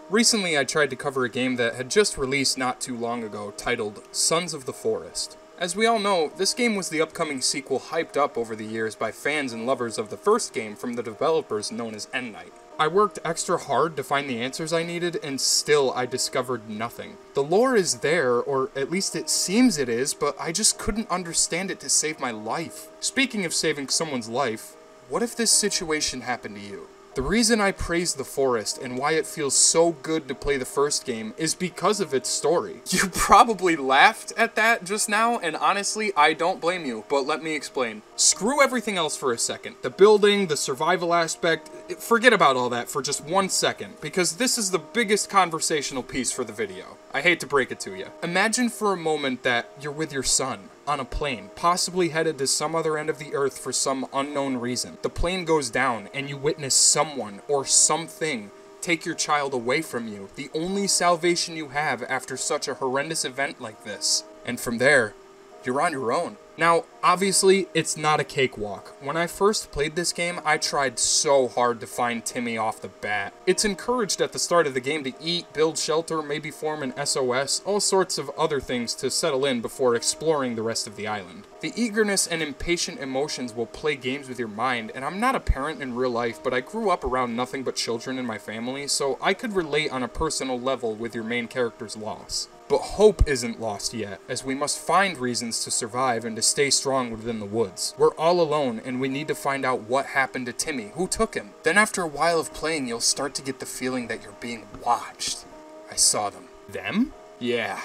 Recently, I tried to cover a game that had just released not too long ago, titled Sons of the Forest. As we all know, this game was the upcoming sequel hyped up over the years by fans and lovers of the first game from the developers known as Endnight. I worked extra hard to find the answers I needed, and still I discovered nothing. The lore is there, or at least it seems it is, but I just couldn't understand it to save my life. Speaking of saving someone's life, what if this situation happened to you? The reason I praise The Forest and why it feels so good to play the first game is because of its story. You probably laughed at that just now, and honestly, I don't blame you, but let me explain. Screw everything else for a second. The building, the survival aspect, forget about all that for just 1 second, because this is the biggest conversational piece for the video. I hate to break it to you. Imagine for a moment that you're with your son on a plane, possibly headed to some other end of the earth for some unknown reason. The plane goes down and you witness someone or something take your child away from you, the only salvation you have after such a horrendous event like this. And from there, you're on your own. Now, obviously, it's not a cakewalk. When I first played this game, I tried so hard to find Timmy off the bat. It's encouraged at the start of the game to eat, build shelter, maybe form an SOS, all sorts of other things to settle in before exploring the rest of the island. The eagerness and impatient emotions will play games with your mind, and I'm not a parent in real life, but I grew up around nothing but children in my family, so I could relate on a personal level with your main character's loss. But hope isn't lost yet, as we must find reasons to survive and to stay strong within the woods. We're all alone, and we need to find out what happened to Timmy, who took him. Then after a while of playing, you'll start to get the feeling that you're being watched. I saw them. Them? Yeah,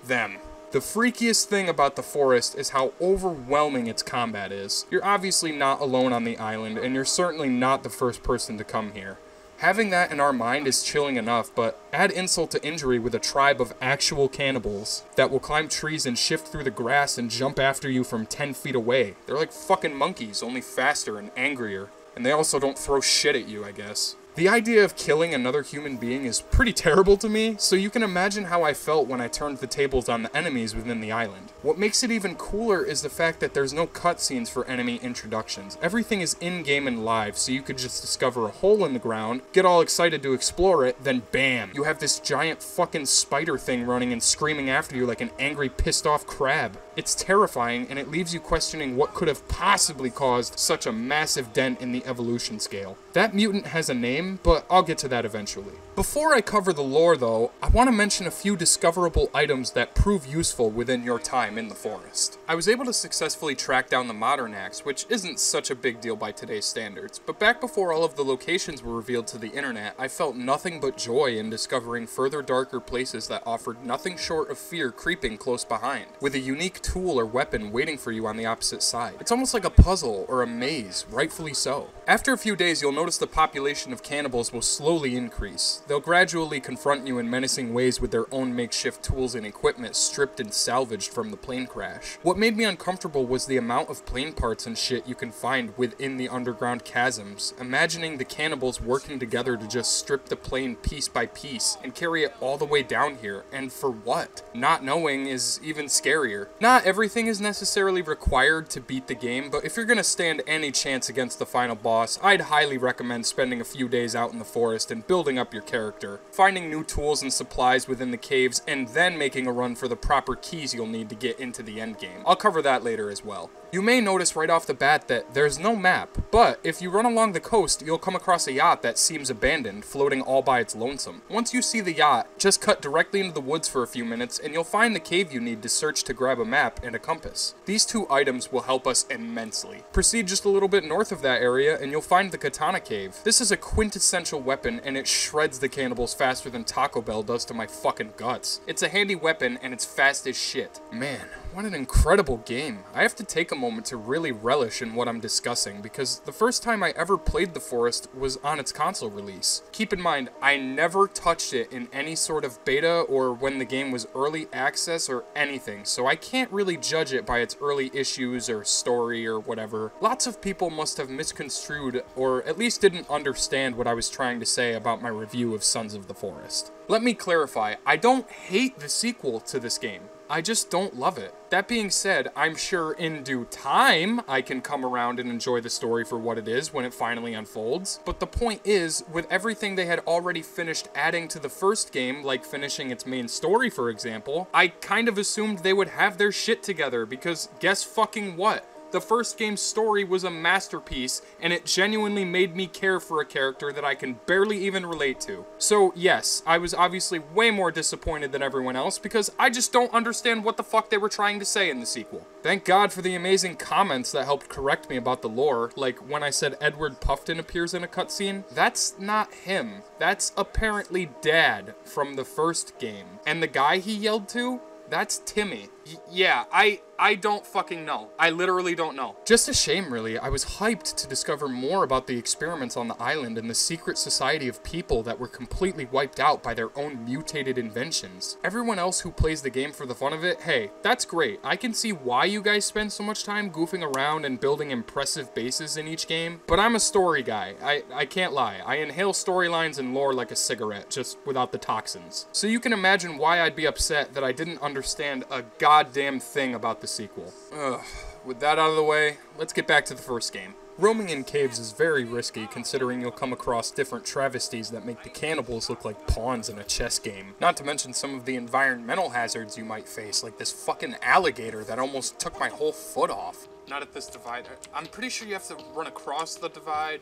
them. The freakiest thing about The Forest is how overwhelming its combat is. You're obviously not alone on the island, and you're certainly not the first person to come here. Having that in our mind is chilling enough, but add insult to injury with a tribe of actual cannibals that will climb trees and shift through the grass and jump after you from 10 feet away. They're like fucking monkeys, only faster and angrier. And they also don't throw shit at you, I guess. The idea of killing another human being is pretty terrible to me, so you can imagine how I felt when I turned the tables on the enemies within the island. What makes it even cooler is the fact that there's no cutscenes for enemy introductions. Everything is in-game and live, so you could just discover a hole in the ground, get all excited to explore it, then bam! You have this giant fucking spider thing running and screaming after you like an angry, pissed-off crab. It's terrifying, and it leaves you questioning what could have possibly caused such a massive dent in the evolution scale. That mutant has a name, but I'll get to that eventually. Before I cover the lore though, I want to mention a few discoverable items that prove useful within your time in the forest. I was able to successfully track down the modern axe, which isn't such a big deal by today's standards, but back before all of the locations were revealed to the internet, I felt nothing but joy in discovering further darker places that offered nothing short of fear creeping close behind, with a unique tool or weapon waiting for you on the opposite side. It's almost like a puzzle or a maze, rightfully so. After a few days, you'll notice the population of cannibals will slowly increase. They'll gradually confront you in menacing ways with their own makeshift tools and equipment stripped and salvaged from the plane crash. What made me uncomfortable was the amount of plane parts and shit you can find within the underground chasms. Imagining the cannibals working together to just strip the plane piece by piece and carry it all the way down here, and for what? Not knowing is even scarier. Not everything is necessarily required to beat the game, but if you're gonna stand any chance against the final boss, I'd highly recommend spending a few days out in the forest and building up your character, finding new tools and supplies within the caves, and then making a run for the proper keys you'll need to get into the endgame. I'll cover that later as well. You may notice right off the bat that there's no map, but if you run along the coast, you'll come across a yacht that seems abandoned, floating all by its lonesome. Once you see the yacht, just cut directly into the woods for a few minutes, and you'll find the cave you need to search to grab a map and a compass. These two items will help us immensely. Proceed just a little bit north of that area, and you'll find the katana cave. This is a quintessential weapon, and it shreds the cannibals faster than Taco Bell does to my fucking guts. It's a handy weapon, and it's fast as shit. Man, what an incredible game. I have to take a moment to really relish in what I'm discussing, because the first time I ever played The Forest was on its console release. Keep in mind, I never touched it in any sort of beta or when the game was early access or anything, so I can't really judge it by its early issues or story or whatever. Lots of people must have misconstrued or at least didn't understand what I was trying to say about my review of Sons of the Forest. Let me clarify, I don't hate the sequel to this game. I just don't love it. That being said, I'm sure in due time I can come around and enjoy the story for what it is when it finally unfolds. But the point is, with everything they had already finished adding to the first game, like finishing its main story for example, I kind of assumed they would have their shit together, because guess fucking what? The first game's story was a masterpiece, and it genuinely made me care for a character that I can barely even relate to. So yes, I was obviously way more disappointed than everyone else, because I just don't understand what the fuck they were trying to say in the sequel. Thank God for the amazing comments that helped correct me about the lore, like when I said Edward Puffton appears in a cutscene. That's not him. That's apparently Dad from the first game. And the guy he yelled to? That's Timmy. Yeah, I don't fucking know. I literally don't know. Just a shame, really. I was hyped to discover more about the experiments on the island and the secret society of people that were completely wiped out by their own mutated inventions. Everyone else who plays the game for the fun of it, hey, that's great. I can see why you guys spend so much time goofing around and building impressive bases in each game, but I'm a story guy. I can't lie. I inhale storylines and lore like a cigarette, just without the toxins. So you can imagine why I'd be upset that I didn't understand a goddamn thing about the sequel. Ugh. With that out of the way, let's get back to the first game. Roaming in caves is very risky, considering you'll come across different travesties that make the cannibals look like pawns in a chess game. Not to mention some of the environmental hazards you might face, like this fucking alligator that almost took my whole foot off. Not at this divide. I'm pretty sure you have to run across the divide.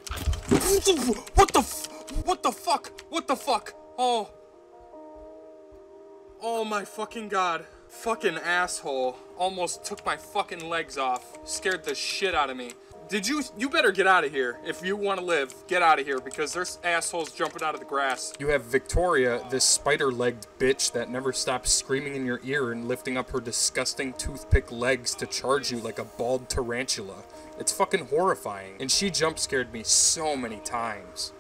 What the fuck? What the fuck? Oh. Oh my fucking god. Fucking asshole. Almost took my fucking legs off. Scared the shit out of me. You better get out of here. If you want to live, get out of here, because there's assholes jumping out of the grass. You have Victoria, this spider-legged bitch that never stops screaming in your ear and lifting up her disgusting toothpick legs to charge you like a bald tarantula. It's fucking horrifying, and she jump-scared me so many times.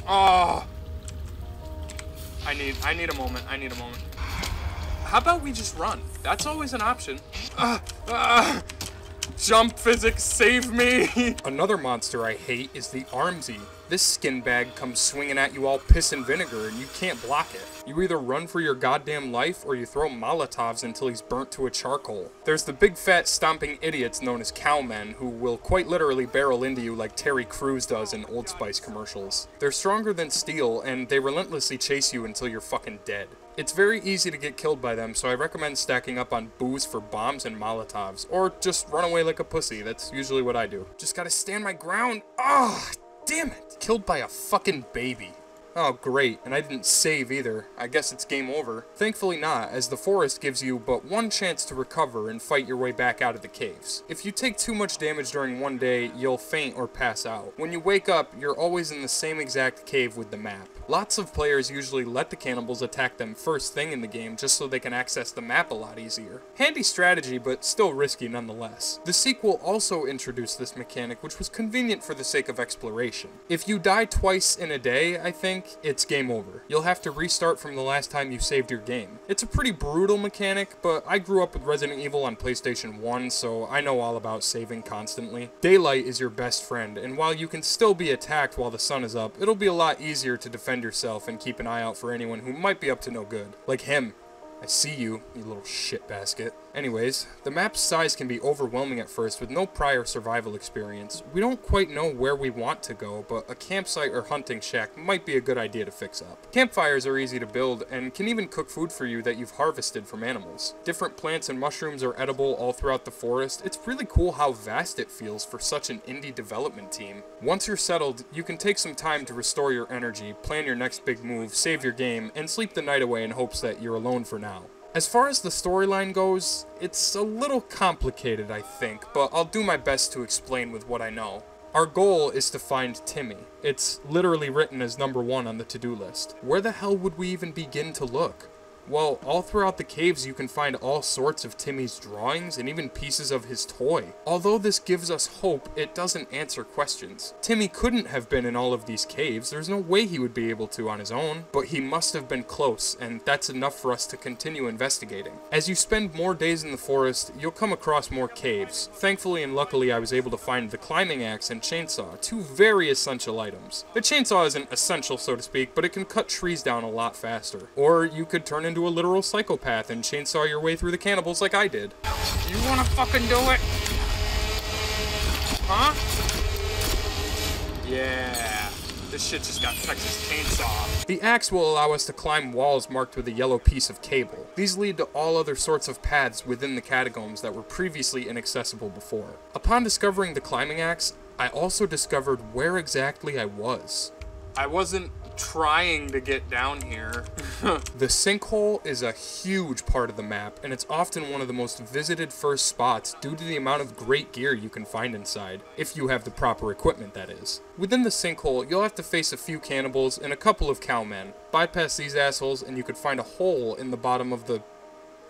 Oh! I need a moment. How about we just run? That's always an option. Jump physics, save me! Another monster I hate is the Armsy. This skin bag comes swinging at you all piss and vinegar, and you can't block it. You either run for your goddamn life, or you throw Molotovs until he's burnt to a charcoal. There's the big fat stomping idiots known as cowmen, who will quite literally barrel into you like Terry Crews does in Old Spice commercials. They're stronger than steel, and they relentlessly chase you until you're fucking dead. It's very easy to get killed by them, so I recommend stacking up on booze for bombs and Molotovs, or just run away like a pussy. That's usually what I do. Just gotta stand my ground. Ah! Damn it! Killed by a fucking baby. Oh, great, and I didn't save either. I guess it's game over. Thankfully not, as the forest gives you but one chance to recover and fight your way back out of the caves. If you take too much damage during one day, you'll faint or pass out. When you wake up, you're always in the same exact cave with the map. Lots of players usually let the cannibals attack them first thing in the game just so they can access the map a lot easier. Handy strategy, but still risky nonetheless. The sequel also introduced this mechanic, which was convenient for the sake of exploration. If you die twice in a day, I think, it's game over. You'll have to restart from the last time you saved your game. It's a pretty brutal mechanic, but I grew up with Resident Evil on PlayStation 1, so I know all about saving constantly. Daylight is your best friend, and while you can still be attacked while the sun is up, it'll be a lot easier to defend yourself and keep an eye out for anyone who might be up to no good. Like him. I see you, you little shit basket. Anyways, the map's size can be overwhelming at first with no prior survival experience. We don't quite know where we want to go, but a campsite or hunting shack might be a good idea to fix up. Campfires are easy to build and can even cook food for you that you've harvested from animals. Different plants and mushrooms are edible all throughout the forest. It's really cool how vast it feels for such an indie development team. Once you're settled, you can take some time to restore your energy, plan your next big move, save your game, and sleep the night away in hopes that you're alone for now. As far as the storyline goes, it's a little complicated, I think, but I'll do my best to explain with what I know. Our goal is to find Timmy. It's literally written as number 1 on the to-do list. Where the hell would we even begin to look? Well, all throughout the caves you can find all sorts of Timmy's drawings and even pieces of his toy. Although this gives us hope, it doesn't answer questions. Timmy couldn't have been in all of these caves, there's no way he would be able to on his own, but he must have been close, and that's enough for us to continue investigating. As you spend more days in the forest, you'll come across more caves. Thankfully and luckily I was able to find the climbing axe and chainsaw, 2 very essential items. The chainsaw isn't essential so to speak, but it can cut trees down a lot faster. Or you could turn into into a literal psychopath and chainsaw your way through the cannibals like I did. You wanna fucking do it? Huh? Yeah. This shit just got Texas chainsaw. The axe will allow us to climb walls marked with a yellow piece of cable. These lead to all other sorts of paths within the catacombs that were previously inaccessible before. Upon discovering the climbing axe, I also discovered where exactly I was. I wasn't trying to get down here. The sinkhole is a huge part of the map, and it's often one of the most visited first spots due to the amount of great gear you can find inside, if you have the proper equipment, that is. Within the sinkhole, you'll have to face a few cannibals and a couple of cowmen. Bypass these assholes and you could find a hole in the bottom of the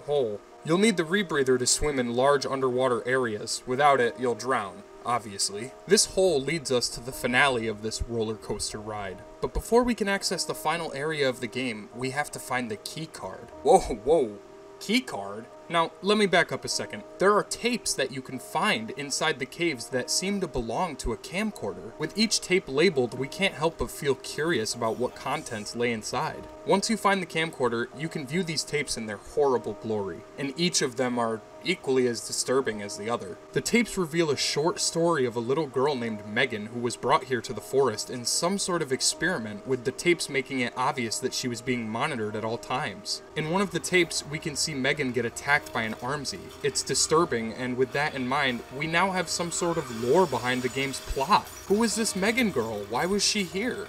hole. You'll need the rebreather to swim in large underwater areas. Without it, you'll drown. Obviously. This hole leads us to the finale of this roller coaster ride. But before we can access the final area of the game, we have to find the key card. Whoa. Key card? Now, let me back up a second. There are tapes that you can find inside the caves that seem to belong to a camcorder. With each tape labeled, we can't help but feel curious about what contents lay inside. Once you find the camcorder, you can view these tapes in their horrible glory, and each of them are equally as disturbing as the other. The tapes reveal a short story of a little girl named Megan who was brought here to the forest in some sort of experiment, with the tapes making it obvious that she was being monitored at all times. In one of the tapes, we can see Megan get attacked by an armsy. It's disturbing, and with that in mind, we now have some sort of lore behind the game's plot. Who is this Megan girl? Why was she here?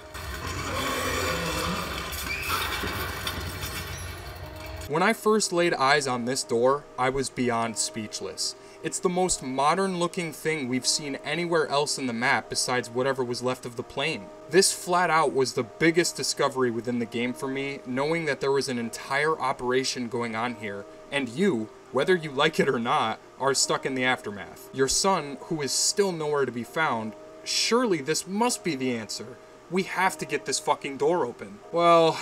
When I first laid eyes on this door, I was beyond speechless. It's the most modern looking thing we've seen anywhere else in the map besides whatever was left of the plane. This flat out was the biggest discovery within the game for me, knowing that there was an entire operation going on here, and you, whether you like it or not, are stuck in the aftermath. Your son, who is still nowhere to be found, surely this must be the answer. We have to get this fucking door open. Well,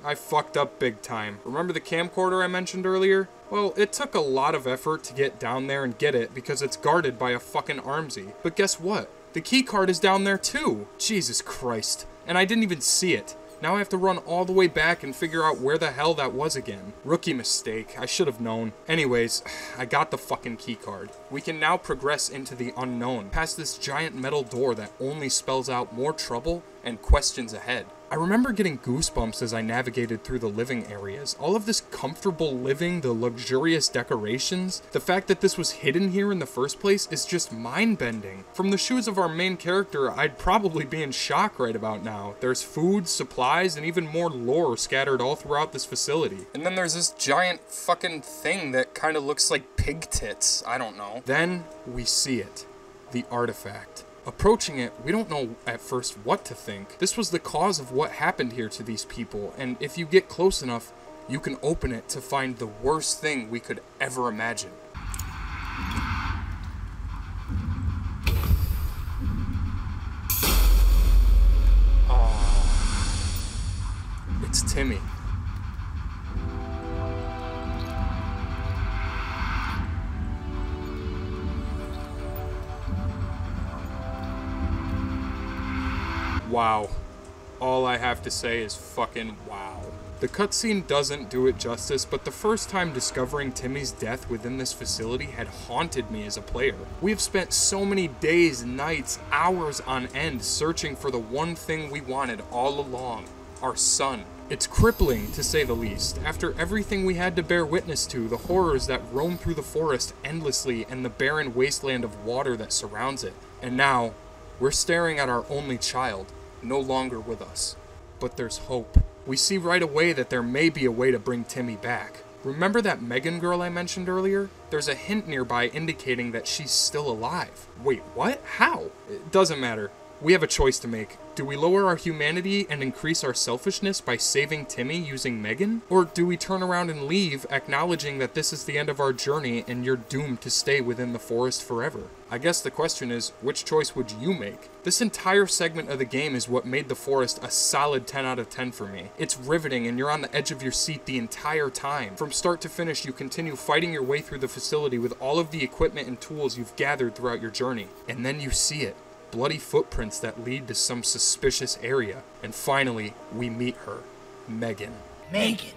I fucked up big time. Remember the camcorder I mentioned earlier? Well, it took a lot of effort to get down there and get it because it's guarded by a fucking armsy. But guess what? The key card is down there too. Jesus Christ. And I didn't even see it. Now I have to run all the way back and figure out where the hell that was again. Rookie mistake. I should have known. Anyways, I got the fucking key card. We can now progress into the unknown, past this giant metal door that only spells out more trouble and questions ahead. I remember getting goosebumps as I navigated through the living areas. All of this comfortable living, the luxurious decorations, the fact that this was hidden here in the first place is just mind-bending. From the shoes of our main character, I'd probably be in shock right about now. There's food, supplies, and even more lore scattered all throughout this facility. And then there's this giant fucking thing that kind of looks like pig tits. I don't know. Then we see it. The artifact. Approaching it, we don't know at first what to think. This was the cause of what happened here to these people, and if you get close enough, you can open it to find the worst thing we could ever imagine. Oh, it's Timmy. Wow. All I have to say is fucking wow. The cutscene doesn't do it justice, but the first time discovering Timmy's death within this facility had haunted me as a player. We have spent so many days, nights, hours on end searching for the one thing we wanted all along, our son. It's crippling, to say the least, after everything we had to bear witness to, the horrors that roam through the forest endlessly and the barren wasteland of water that surrounds it. And now, we're staring at our only child, no longer with us. But there's hope. We see right away that there may be a way to bring Timmy back. Remember that Megan girl I mentioned earlier? There's a hint nearby indicating that she's still alive. Wait, what? How? It doesn't matter. We have a choice to make. Do we lower our humanity and increase our selfishness by saving Timmy using Megan? Or do we turn around and leave, acknowledging that this is the end of our journey and you're doomed to stay within the forest forever? I guess the question is, which choice would you make? This entire segment of the game is what made the forest a solid 10 out of 10 for me. It's riveting and you're on the edge of your seat the entire time. From start to finish, you continue fighting your way through the facility with all of the equipment and tools you've gathered throughout your journey. And then you see it. Bloody footprints that lead to some suspicious area. And finally, we meet her, Megan. Megan,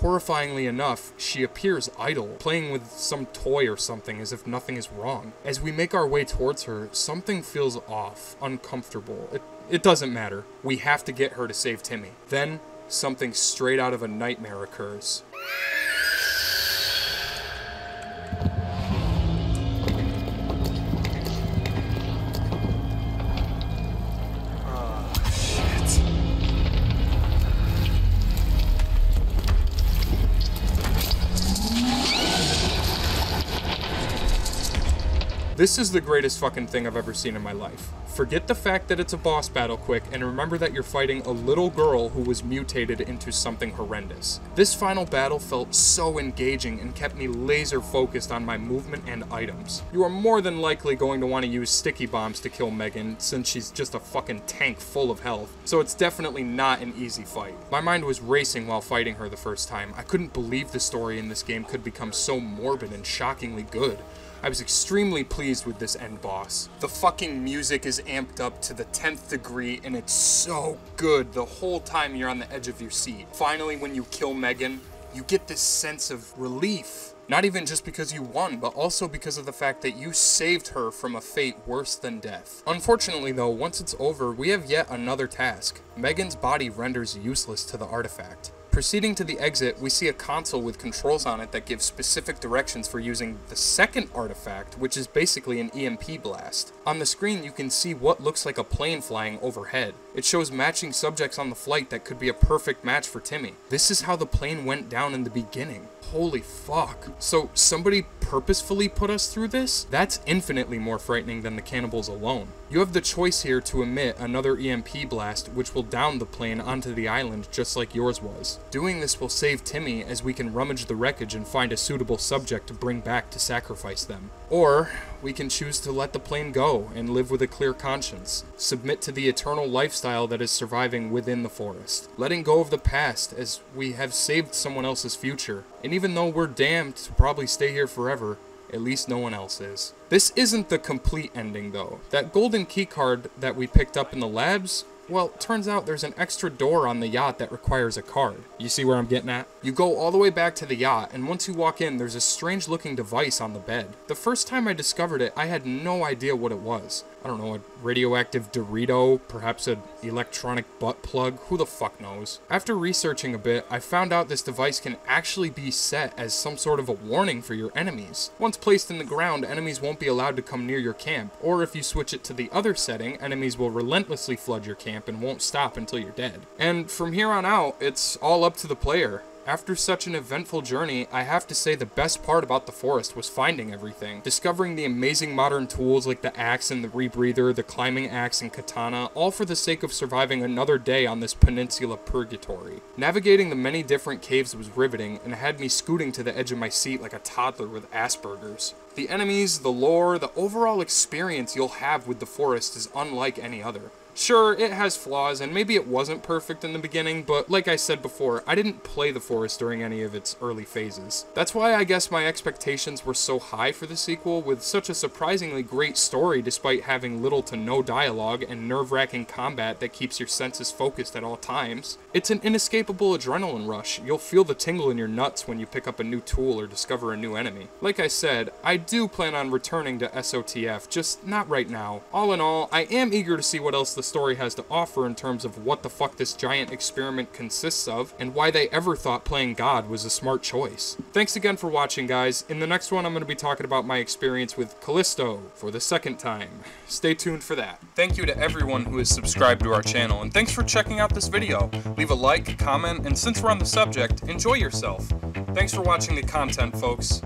Horrifyingly enough, she appears idle, playing with some toy or something as if nothing is wrong. As we make our way towards her, something feels off, uncomfortable. It doesn't matter. We have to get her to save Timmy. Then, something straight out of a nightmare occurs. This is the greatest fucking thing I've ever seen in my life. Forget the fact that it's a boss battle quick, and remember that you're fighting a little girl who was mutated into something horrendous. This final battle felt so engaging and kept me laser focused on my movement and items. You are more than likely going to want to use sticky bombs to kill Megan, since she's just a fucking tank full of health, so it's definitely not an easy fight. My mind was racing while fighting her the first time. I couldn't believe the story in this game could become so morbid and shockingly good. I was extremely pleased with this end boss. The fucking music is amped up to the 10th degree, and it's so good the whole time you're on the edge of your seat. Finally, when you kill Megan, you get this sense of relief. Not even just because you won, but also because of the fact that you saved her from a fate worse than death. Unfortunately though, once it's over, we have yet another task. Megan's body renders useless to the artifact. Proceeding to the exit, we see a console with controls on it that give specific directions for using the second artifact, which is basically an EMP blast. On the screen, you can see what looks like a plane flying overhead. It shows matching subjects on the flight that could be a perfect match for Timmy. This is how the plane went down in the beginning. Holy fuck. So somebody purposefully put us through this? That's infinitely more frightening than the cannibals alone. You have the choice here to emit another EMP blast, which will down the plane onto the island just like yours was. Doing this will save Timmy, as we can rummage the wreckage and find a suitable subject to bring back to sacrifice them. Or, we can choose to let the plane go and live with a clear conscience. Submit to the eternal lifestyle that is surviving within the forest. Letting go of the past, as we have saved someone else's future. And even though we're damned to probably stay here forever, at least no one else is. This isn't the complete ending though. That golden keycard that we picked up in the labs, well, turns out there's an extra door on the yacht that requires a card. You see where I'm getting at? You go all the way back to the yacht, and once you walk in, there's a strange looking device on the bed. The first time I discovered it, I had no idea what it was. I don't know, a radioactive Dorito, perhaps an electronic butt plug, who the fuck knows? After researching a bit, I found out this device can actually be set as some sort of a warning for your enemies. Once placed in the ground, enemies won't be allowed to come near your camp, or if you switch it to the other setting, enemies will relentlessly flood your camp and won't stop until you're dead. And from here on out, it's all up to the player. After such an eventful journey, I have to say the best part about the forest was finding everything. Discovering the amazing modern tools like the axe and the rebreather, the climbing axe and katana, all for the sake of surviving another day on this peninsula purgatory. Navigating the many different caves was riveting and had me scooting to the edge of my seat like a toddler with Asperger's. The enemies, the lore, the overall experience you'll have with the forest is unlike any other. Sure, it has flaws, and maybe it wasn't perfect in the beginning, but like I said before, I didn't play the forest during any of its early phases. That's why I guess my expectations were so high for the sequel, with such a surprisingly great story despite having little to no dialogue and nerve-wracking combat that keeps your senses focused at all times. It's an inescapable adrenaline rush. You'll feel the tingle in your nuts when you pick up a new tool or discover a new enemy. Like I said, I do plan on returning to SOTF, just not right now. All in all, I am eager to see what else the story has to offer in terms of what the fuck this giant experiment consists of, and why they ever thought playing God was a smart choice. Thanks again for watching, guys. In the next one, I'm going to be talking about my experience with Callisto for the second time. Stay tuned for that. Thank you to everyone who has subscribed to our channel, and thanks for checking out this video. Leave a like, comment, and since we're on the subject, enjoy yourself. Thanks for watching the content, folks.